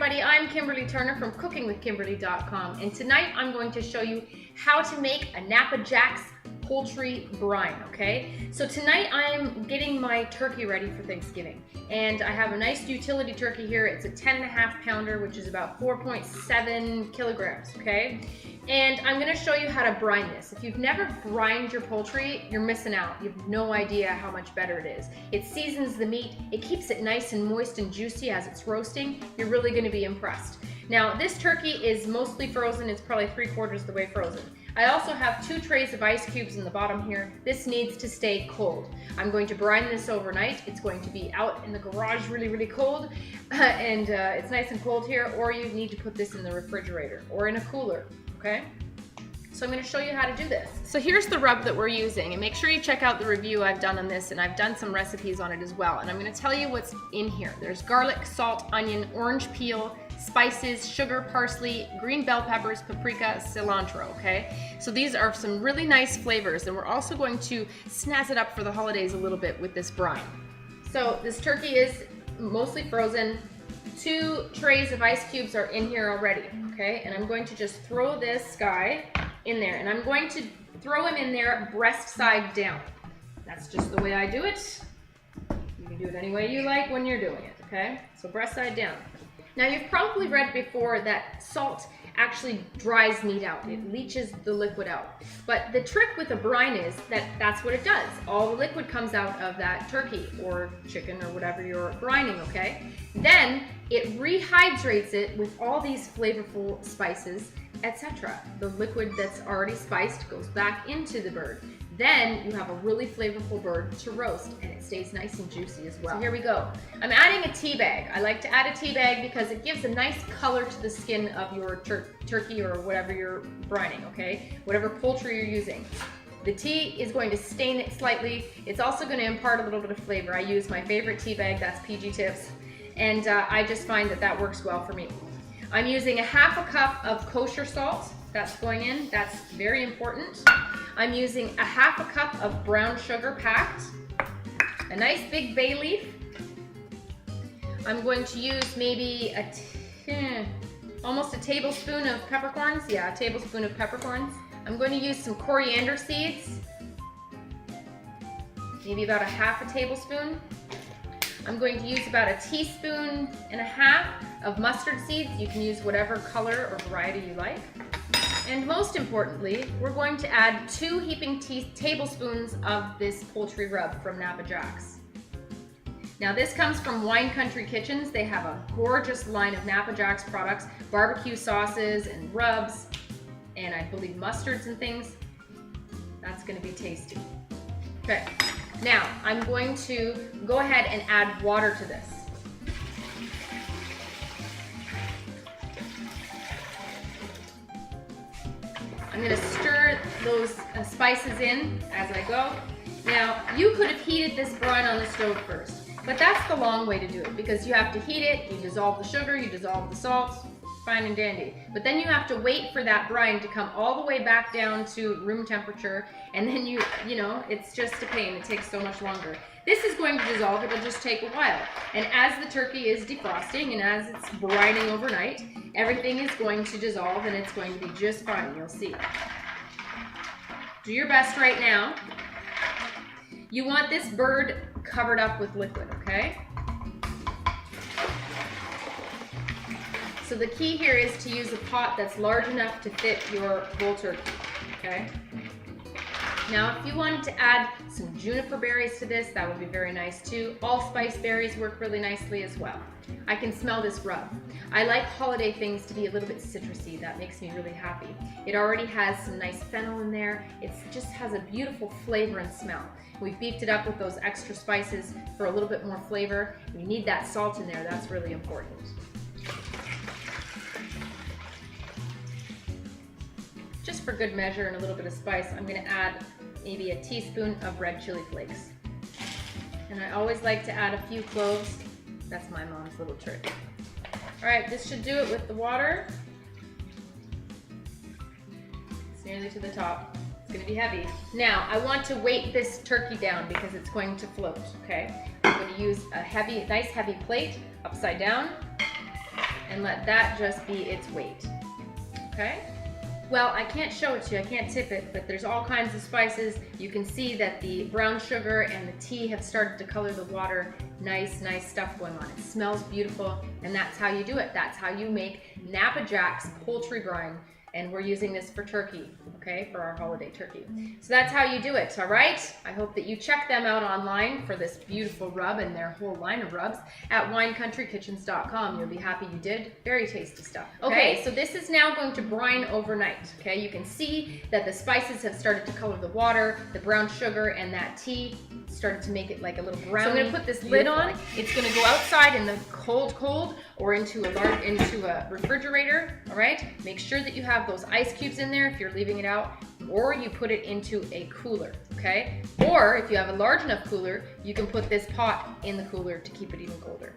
everybody, I'm Kimberly Turner from cookingwithkimberly.com, and tonight I'm going to show you how to make a Napa Jack's poultry brine, okay? So tonight I'm getting my turkey ready for Thanksgiving, and I have a nice utility turkey here. It's a 10.5 pounder, which is about 4.7 kilograms, okay? And I'm gonna show you how to brine this. If you've never brined your poultry, you're missing out. You have no idea how much better it is. It seasons the meat, it keeps it nice and moist and juicy as it's roasting. You're really gonna be impressed. Now, this turkey is mostly frozen. It's probably 3/4 the way frozen. I also have 2 trays of ice cubes in the bottom here. This needs to stay cold. I'm going to brine this overnight. It's going to be out in the garage really, really cold, and it's nice and cold here, or you need to put this in the refrigerator or in a cooler, okay? So I'm going to show you how to do this. So here's the rub that we're using, and make sure you check out the review I've done on this, and I've done some recipes on it as well. And I'm going to tell you what's in here. There's garlic, salt, onion, orange peel, spices, sugar, parsley, green bell peppers, paprika, cilantro, okay? So these are some really nice flavors, and we're also going to snazz it up for the holidays a little bit with this brine. So this turkey is mostly frozen. 2 trays of ice cubes are in here already, okay? And I'm going to just throw this guy in there, and I'm going to throw him in there breast side down. That's just the way I do it. You can do it any way you like when you're doing it, okay? So breast side down. Now, you've probably read before that salt actually dries meat out. It leaches the liquid out. But the trick with a brine is that that's what it does. All the liquid comes out of that turkey or chicken or whatever you're brining, okay? Then it rehydrates it with all these flavorful spices, etc. The liquid that's already spiced goes back into the bird. Then you have a really flavorful bird to roast, and it stays nice and juicy as well. So here we go. I'm adding a tea bag. I like to add a tea bag because it gives a nice color to the skin of your turkey or whatever you're brining, okay? Whatever poultry you're using. The tea is going to stain it slightly. It's also going to impart a little bit of flavor. I use my favorite tea bag, that's PG Tips, and I just find that that works well for me. I'm using a 1/2 cup of kosher salt. That's going in. That's very important. I'm using a 1/2 cup of brown sugar packed, a nice big bay leaf. I'm going to use maybe almost a tablespoon of peppercorns. Yeah, a tablespoon of peppercorns. I'm going to use some coriander seeds, maybe about a 1/2 tablespoon. I'm going to use about 1.5 teaspoons of mustard seeds. You can use whatever color or variety you like. And most importantly, we're going to add 2 heaping tablespoons of this poultry rub from Napa Jack's. Now, this comes from Wine Country Kitchens. They have a gorgeous line of Napa Jack's products, barbecue sauces and rubs, and I believe mustards and things. That's going to be tasty. Okay, now I'm going to go ahead and add water to this. I'm going to stir those spices in as I go. Now, you could have heated this brine on the stove first, but that's the long way to do it because you have to heat it, you dissolve the sugar, you dissolve the salt, fine and dandy. But then you have to wait for that brine to come all the way back down to room temperature, and then you know, it's just a pain. It takes so much longer. This is going to dissolve. It'll just take a while. And as the turkey is defrosting and as it's brining overnight, everything is going to dissolve and it's going to be just fine. You'll see. Do your best right now. You want this bird covered up with liquid, okay? So the key here is to use a pot that's large enough to fit your whole turkey, okay? Now, if you wanted to add some juniper berries to this, that would be very nice too. Allspice berries work really nicely as well. I can smell this rub. I like holiday things to be a little bit citrusy. That makes me really happy. It already has some nice fennel in there. It just has a beautiful flavor and smell. We've beefed it up with those extra spices for a little bit more flavor. You need that salt in there. That's really important. Just for good measure and a little bit of spice, I'm going to add maybe 1 teaspoon of red chili flakes. And I always like to add a few cloves. That's my mom's little trick. All right, this should do it with the water. It's nearly to the top. It's going to be heavy. Now, I want to weight this turkey down because it's going to float, okay? I'm going to use a nice heavy plate upside down. and let that just be its weight, okay? Well, I can't show it to you, I can't tip it, but there's all kinds of spices. You can see that the brown sugar and the tea have started to color the water. Nice stuff going on. It smells beautiful, and that's how you do it. That's how you make Napa Jack's poultry brine. And we're using this for turkey, okay, for our holiday turkey. So that's how you do it, all right? I hope that you check them out online for this beautiful rub and their whole line of rubs at winecountrykitchens.com. You'll be happy you did. Very tasty stuff. Okay, so this is now going to brine overnight, okay? You can see that the spices have started to color the water, the brown sugar and that tea started to make it like a little brownie. So I'm gonna put this lid on. It's gonna go outside in the cold, or into a refrigerator, all right? Make sure that you have those ice cubes in there if you're leaving it out, or you put it into a cooler, okay? Or if you have a large enough cooler, you can put this pot in the cooler to keep it even colder.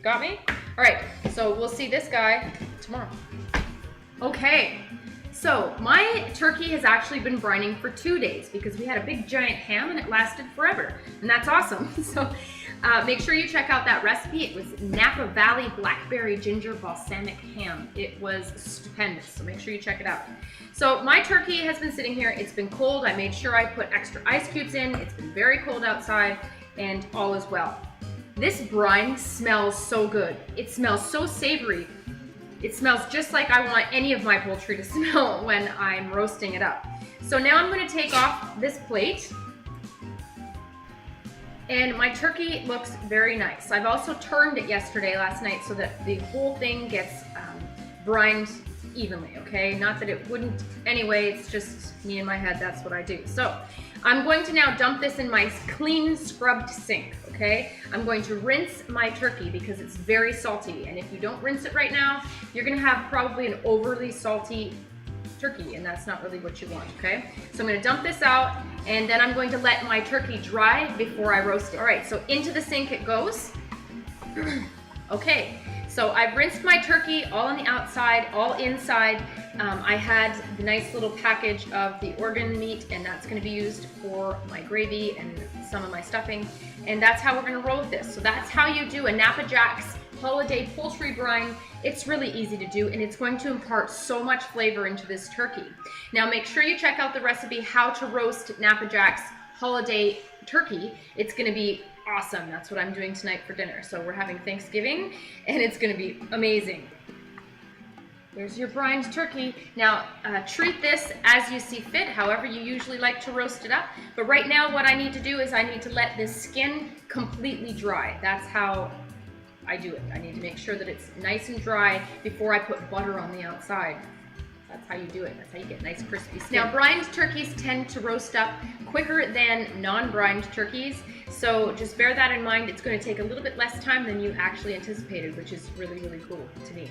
Got me? All right, so we'll see this guy tomorrow. Okay, so my turkey has actually been brining for 2 days because we had a big giant ham and it lasted forever, and that's awesome. So make sure you check out that recipe. It was Napa Valley Blackberry Ginger Balsamic Ham. It was stupendous, so make sure you check it out. So my turkey has been sitting here. It's been cold. I made sure I put extra ice cubes in. It's been very cold outside, and all is well. This brine smells so good. It smells so savory. It smells just like I want any of my poultry to smell when I'm roasting it up. So now I'm going to take off this plate. And my turkey looks very nice. I've also turned it last night, so that the whole thing gets brined evenly, okay? Not that it wouldn't anyway, it's just me in my head, that's what I do. So I'm going to now dump this in my clean scrubbed sink, okay? I'm going to rinse my turkey because it's very salty, and if you don't rinse it right now, you're gonna have probably an overly salty turkey, and that's not really what you want, okay? So I'm gonna dump this out, and then I'm going to let my turkey dry before I roast it. All right, so into the sink it goes. Okay, so I've rinsed my turkey all on the outside, all inside. I had the nice little package of the organ meat, and that's gonna be used for my gravy and some of my stuffing, and that's how we're gonna roll with this. So that's how you do a Napa Jack's holiday poultry brine. It's really easy to do, and it's going to impart so much flavor into this turkey. Now make sure you check out the recipe how to roast Napa Jack's holiday turkey. It's gonna be awesome. That's what I'm doing tonight for dinner. So we're having Thanksgiving, and it's gonna be amazing. There's your brined turkey. Now treat this as you see fit, however you usually like to roast it up. But right now what I need to do is I need to let this skin completely dry. That's how I do it. I need to make sure that it's nice and dry before I put butter on the outside. That's how you do it. That's how you get nice crispy skin. Now, brined turkeys tend to roast up quicker than non-brined turkeys, so just bear that in mind. It's going to take a little bit less time than you actually anticipated, which is really, really cool to me.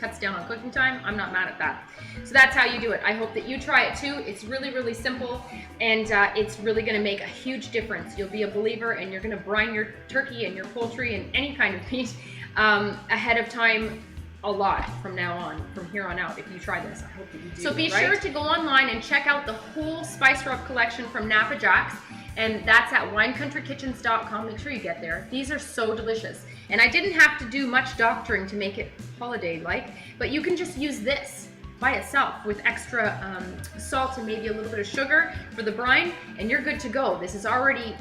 Cuts down on cooking time. I'm not mad at that. So that's how you do it. I hope that you try it too. It's really, really simple, and it's really going to make a huge difference. You'll be a believer, and you're going to brine your turkey and your poultry and any kind of meat ahead of time a lot from now on, from here on out, if you try this. I hope that you do. So be sure to go online and check out the whole spice rub collection from Napa Jack's, and that's at winecountrykitchens.com. Make sure you get there. These are so delicious. And I didn't have to do much doctoring to make it holiday-like, but you can just use this by itself with extra salt and maybe a little bit of sugar for the brine, and you're good to go. This is already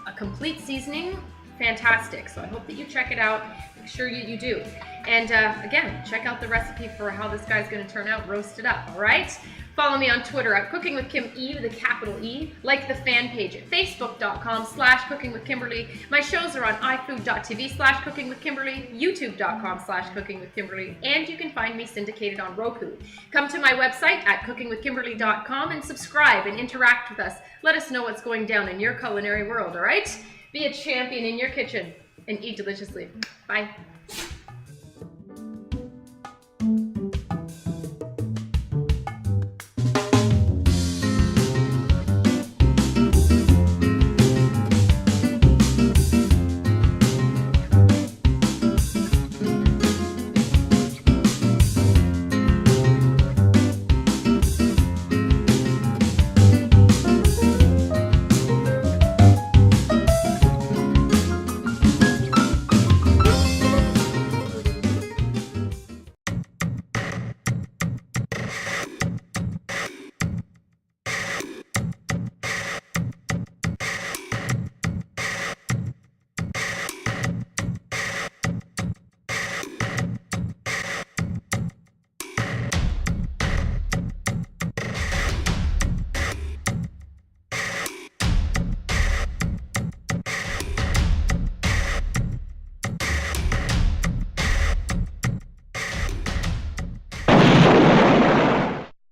a complete seasoning. Fantastic. So I hope that you check it out. Make sure you do. And again, check out the recipe for how this guy's going to turn out roasted up, all right? Follow me on Twitter at Cooking with Kim E with a capital E. Like the fan page at facebook.com/cookingwithkimberly. My shows are on ifood.tv/cookingwithkimberly, youtube.com/cookingwithkimberly, and you can find me syndicated on Roku. Come to my website at cookingwithkimberly.com and subscribe and interact with us. Let us know what's going down in your culinary world, all right? Be a champion in your kitchen and eat deliciously. Bye.